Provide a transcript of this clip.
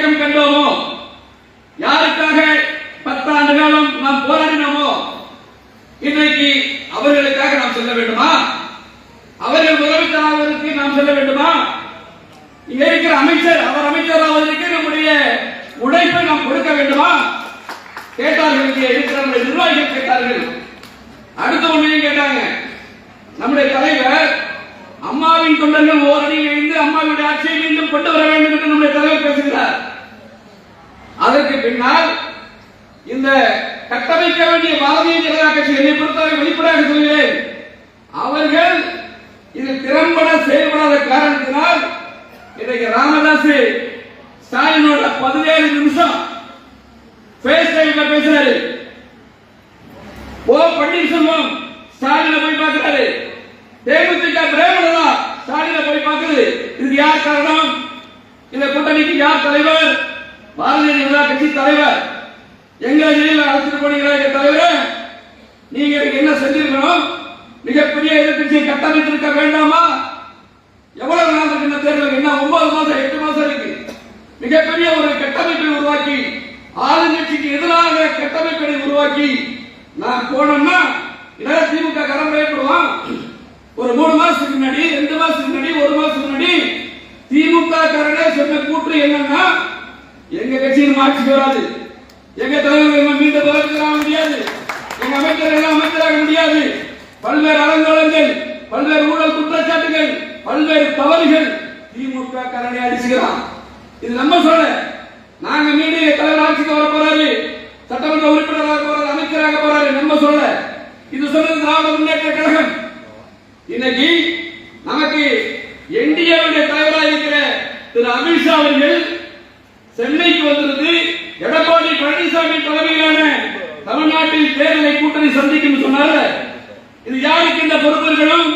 வீக்கம் கண்டோமோ, யாருக்காக 10 ஆண்டு காலம் நாம் போராடினோமோ, இன்றைக்கு அவர்களுக்காக நாம் செல்ல வேண்டுமா? அவர்கள் உதவித்தராவதற்கு நாம் செல்ல வேண்டுமா? இங்க இருக்கிற அமைச்சர் அவர் அமைச்சராவதற்கு நம்முடைய உழைப்பை நாம் கொடுக்க வேண்டுமா? கேட்டார்கள். இங்கே இருக்கிற நம்முடைய நிர்வாகிகள் கேட்டார்கள். அடுத்த ஒன்றையும் கேட்டாங்க. நம்முடைய தலைவர் அம்மாவின் தொண்டர்கள் ஓரணியில் இணைந்து அம்மாவுடைய ஆட்சியை மீண்டும் கொண்டு வர வேண்டும் என்று நம்முடைய தலைவர் பேசுகிறார். அதற்கு பின்னால் இந்த கட்டமைக்க வேண்டிய பாரதிய ஜனதா கட்சி, என்னை பொறுத்தவரை வெளிப்படையாக சொல்கிறேன், அவர்கள் இது திறம்பட செயல்படாத காரணத்தினால் இன்றைக்கு ராமதாஸ் ஸ்டாலினோட 17 நிமிஷம் ஃபேஸ் டைம்ல பேசுறாரு. ஓ பன்னீர்செல்வம் ஸ்டாலினை போய் பார்க்கிறாரு. தேமுதிக பிரேமலதா ஸ்டாலினை போய் பார்க்குது. இது யார் காரணம்? இந்த கூட்டணிக்கு யார் தலைவர்? பாரதிய ஜனதா கட்சி தலைவர். எங்களை ஜெயில அழைச்சிட்டு போனீங்களா எங்க தலைவர்? நீங்க என்ன செஞ்சிருக்கணும்? மிகப்பெரிய எதிர்கட்சியை கட்டமைத்திருக்க வேண்டாமா? எவ்வளவு நாள் இருக்கு இந்த தேர்தல்? என்ன 9 மாசம் 8 மாசம் இருக்கு. மிகப்பெரிய ஒரு கட்டமைப்பை உருவாக்கி, ஆளுங்கட்சிக்கு எதிராக கட்டமைப்பை உருவாக்கி நான் போனோம்னா திமுக கரம் பயப்படுவான். ஒரு 3 மாசத்துக்கு முன்னாடி, 2 மாசத்துக்கு முன்னாடி, 1 மாசத்துக்கு முன்னாடி திமுக காரனே சொன்ன கூற்று என்னன்னா, எங்க கட்சியின் ஆட்சிக்கு வராது, எங்க தலைவர் மீண்டும் தலைவராக முடியாது, எங்க அமைச்சர்கள் அமைச்சராக முடியாது, பல்வேறு அலங்கோலங்கள், பல்வேறு ஊழல் குற்றச்சாட்டுகள், பல்வேறு தவறுகள் திமுக காரனை அடிச்சுக்கிறான். இது நம்ம சொல்ல. நாங்க மீண்டும் தலைவர் ஆட்சிக்கு வர போறாரு, சட்டமன்ற உறுப்பினராக போறாரு, அமைச்சராக போறாரு, நம்ம சொல்ல. இது சொன்னது திராவிட முன்னேற்ற கழகம். இன்னைக்கு நமக்கு என்டிஏவுடைய தலைவராக இருக்கிற திரு அமித்ஷா அவர்கள் சென்னைக்கு வந்திருந்து எடப்பாடி பழனிசாமி தலைமையிலான தமிழ்நாட்டில் தேர்தலை கூட்டணி சந்திக்கும் சொன்னார். இது யாருக்கு இந்த பொறுப்பு இருக்கணும்?